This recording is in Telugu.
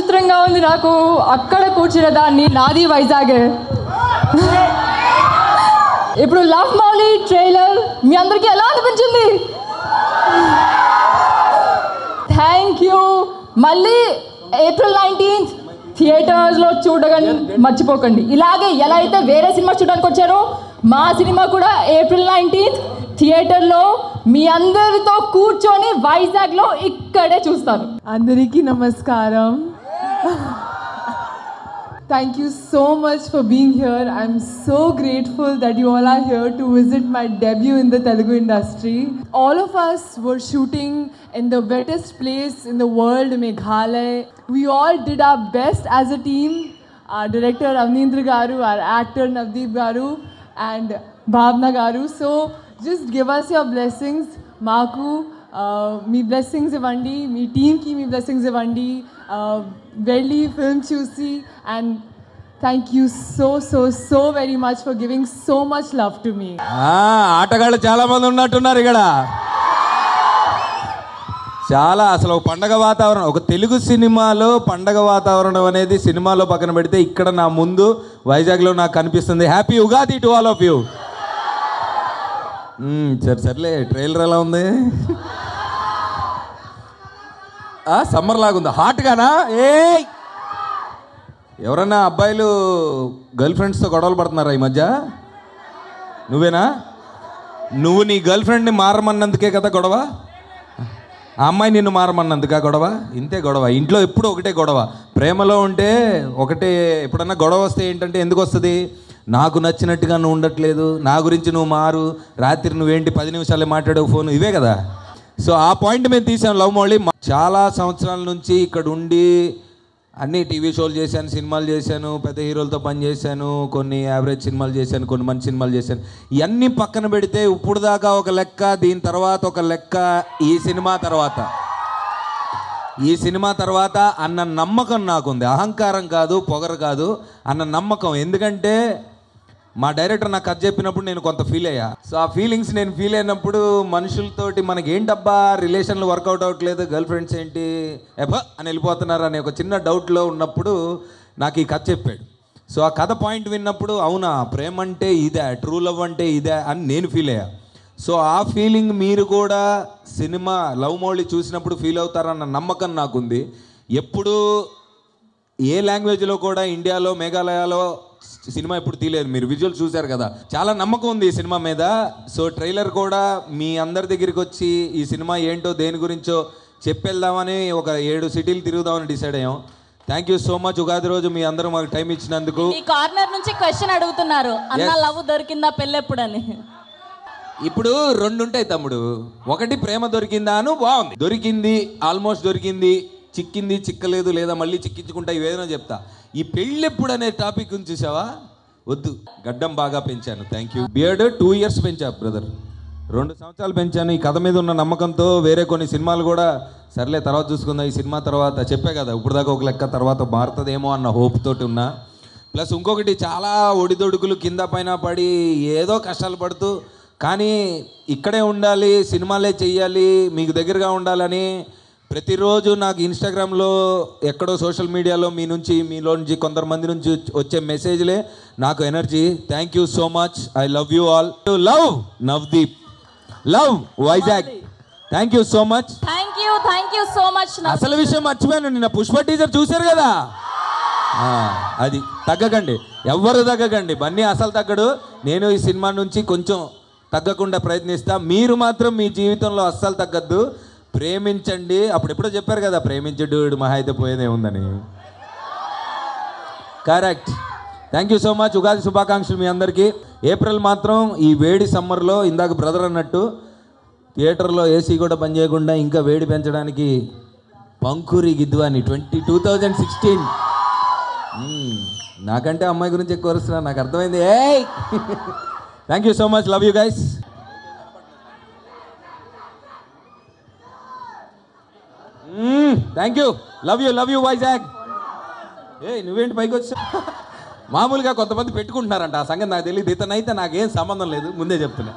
విచిత్రంగా ఉంది నాకు. అక్కడ కూర్చున్న దాన్ని నాది వైజాగ్. ఇప్పుడు లవ్ మౌలి ట్రైలర్ మీ అందరికీ ఎలా అనిపించింది? Thank you. మళ్ళీ April 19th థియేటర్స్లో చూడగానే మర్చిపోకండి. ఇలాగే ఎలా అయితే వేరే సినిమా చూడడానికి వచ్చారో మా సినిమా కూడా April 19th థియేటర్లో మీ అందరితో కూర్చొని వైజాగ్లో ఇక్కడే చూస్తాను. అందరికీ నమస్కారం. Thank you so much for being here. I'm so grateful that you all are here to visit my debut in the Telugu industry. All of us were shooting in the wettest place in the world, Meghalaya. We all did our best as a team. Our director Avneendra Garu, our actor Navdeep Garu and Bhavna Garu. So just give us your blessings. Maku, మీ బ్లెస్సింగ్స్ ఇవ్వండి, మీ టీమ్కి మీ బ్లెస్సింగ్స్ ఇవ్వండి, వెళ్ళి ఫిల్మ్ చూసి. And thank you so so so very much for giving so much love to me. ఆటగాళ్ళు చాలా మంది ఉన్నట్టున్నారు ఇక్కడ. చాలా అసలు ఒక పండగ వాతావరణం, ఒక తెలుగు సినిమాలో పండగ వాతావరణం అనేది సినిమాలో పక్కన పెడితే ఇక్కడ నా ముందు వైజాగ్లో నాకు కనిపిస్తుంది. Happy Ugadi to all of you. సర్లే, ట్రైలర్ ఎలా ఉంది? సమ్మర్ లాగుందా? హాట్గానా? ఎవరన్నా అబ్బాయిలు గర్ల్ ఫ్రెండ్స్తో గొడవలు పడుతున్నారా ఈ మధ్య? నువ్వేనా? నువ్వు నీ గర్ల్ ఫ్రెండ్ని మారమన్నందుకే కదా గొడవ? ఆ అమ్మాయి నిన్ను మారమన్నందుకా గొడవ? ఇంతే గొడవ. ఇంట్లో ఎప్పుడు ఒకటే గొడవ. ప్రేమలో ఉంటే ఒకటే. ఎప్పుడన్నా గొడవ వస్తే ఏంటంటే ఎందుకు వస్తుంది? నాకు నచ్చినట్టుగా నువ్వు ఉండట్లేదు, నా గురించి నువ్వు మారు, రాత్రి నువ్వేంటి 10 నిమిషాలే మాట్లాడవు ఫోన్, ఇవే కదా. సో ఆ పాయింట్ మేము తీసాం లవ్ మౌళి. చాలా సంవత్సరాల నుంచి ఇక్కడ ఉండి అన్ని టీవీ షోలు చేశాను, సినిమాలు చేశాను, పెద్ద హీరోలతో పనిచేశాను, కొన్ని యావరేజ్ సినిమాలు చేశాను, కొన్ని మంచి సినిమాలు చేశాను. ఇవన్నీ పక్కన పెడితే ఇప్పుడు దాకా ఒక లెక్క, దీని తర్వాత ఒక లెక్క, ఈ సినిమా తర్వాత అన్న నమ్మకం నాకుంది. అహంకారం కాదు, పొగరు కాదు, అన్న నమ్మకం. ఎందుకంటే మా డైరెక్టర్ నాకు కథ చెప్పినప్పుడు నేను కొంత ఫీల్ అయ్యా. సో ఆ ఫీలింగ్స్ నేను ఫీల్ అయినప్పుడు మనుషులతోటి మనకి ఏంటబ్బా రిలేషన్లు వర్కౌట్ అవ్వట్లేదు, గర్ల్ ఫ్రెండ్స్ ఏంటి అని వెళ్ళిపోతున్నారు అనే ఒక చిన్న డౌట్లో ఉన్నప్పుడు నాకు ఈ కథ చెప్పాడు. సో ఆ కథ పాయింట్ విన్నప్పుడు అవునా, ప్రేమ అంటే ఇదే, ట్రూ లవ్ అంటే ఇదే అని నేను ఫీల్ అయ్యా. సో ఆ ఫీలింగ్ మీరు కూడా సినిమా లవ్ మౌళి చూసినప్పుడు ఫీల్ అవుతారన్న నమ్మకం నాకుంది. ఎప్పుడు ఏ లాంగ్వేజ్లో కూడా ఇండియాలో మేఘాలయలో సినిమా ఎప్పుడు తీయలేదు. మీరు విజువల్ చూశారు కదా, చాలా నమ్మకం ఉంది ఈ సినిమా మీద. సో ట్రైలర్ కూడా మీ అందరి దగ్గరికి వచ్చి ఈ సినిమా ఏంటో దేని గురించో చెప్పేద్దామని ఒక 7 సిటీలు తిరుగుదామని డిసైడ్ అయ్యాం. Thank you so much. Ugadi రోజు మీ అందరూ మాకు టైం ఇచ్చినందుకు. ఈ కార్నర్ నుంచి క్వశ్చన్ అడుగుతున్నారు, అన్న లవ్ దొరికిందా పెళ్ళెప్పుడని. ఇప్పుడు 2 ఉంటాయి తమ్ముడు. ఒకటి ప్రేమ దొరికిందా అను, బాగుంది, దొరికింది, ఆల్మోస్ట్ దొరికింది, చిక్కింది, చిక్కలేదు, లేదా మళ్ళీ చిక్కించుకుంటా, ఇవేదైనా చెప్తా. ఈ పెళ్ళెప్పుడు అనే టాపిక్ గురించి చూసావా? వద్దు. గడ్డం బాగా పెంచాను, థ్యాంక్ యూ. బియర్డ్ 2 years పెంచా బ్రదర్, 2 సంవత్సరాలు పెంచాను. ఈ కథ మీద ఉన్న నమ్మకంతో వేరే కొన్ని సినిమాలు కూడా సర్లే తర్వాత చూసుకుందాం, ఈ సినిమా తర్వాత చెప్పే కదా ఇప్పుడు దాకా ఒక లెక్క, తర్వాత మారుతుందేమో అన్న హోప్ తోటి ఉన్నా. ప్లస్ ఇంకొకటి, చాలా ఒడిదొడుకులు కింద పైన పడి ఏదో కష్టాలు పడుతూ, కానీ ఇక్కడే ఉండాలి, సినిమాలే చెయ్యాలి, మీకు దగ్గరగా ఉండాలని ప్రతిరోజు నాకు ఇన్స్టాగ్రామ్లో ఎక్కడో సోషల్ మీడియాలో మీలో నుంచి కొంతమంది నుంచి వచ్చే మెసేజ్లే నాకు energy. Thank you so much. I love you all. Love Navdeep, love Vizag. Thank you so much. Thank you so much. అసలు విషయం మర్చిపోయాను, నిన్న పుష్ప టీజర్ చూశారు కదా, అది తగ్గకండి, ఎవ్వరు తగ్గకండి. బన్నీ అసలు తగ్గడు. నేను ఈ సినిమా నుంచి కొంచెం తగ్గకుండా ప్రయత్నిస్తా. మీరు మాత్రం మీ జీవితంలో అస్సలు తగ్గద్దు, ప్రేమించండి. అప్పుడు ఎప్పుడో చెప్పారు కదా, ప్రేమించడు మహా అయితే పోయేదే ఉందని. Correct. Thank you so much. Ugadi శుభాకాంక్షలు మీ అందరికీ. ఏప్రిల్ మాత్రం ఈ వేడి సమ్మర్లో ఇందాక బ్రదర్ అన్నట్టు థియేటర్లో ఏసీ కూడా పనిచేయకుండా ఇంకా వేడి పెంచడానికి పంకురి గిద్వాని 2016. నాకంటే అమ్మాయి గురించి ఎక్కువ వస్తున్నా, నాకు అర్థమైంది. Thank you so much. Love you guys. Thank you. Love you Vizag. నువ్వేంటి పైకి వచ్చా? మామూలుగా కొంతమంది పెట్టుకుంటున్నారంట, ఆ సంగతి నాకు తెలియదు. ఇతనైతే నాకేం సంబంధం లేదు, ముందే చెప్తున్నా.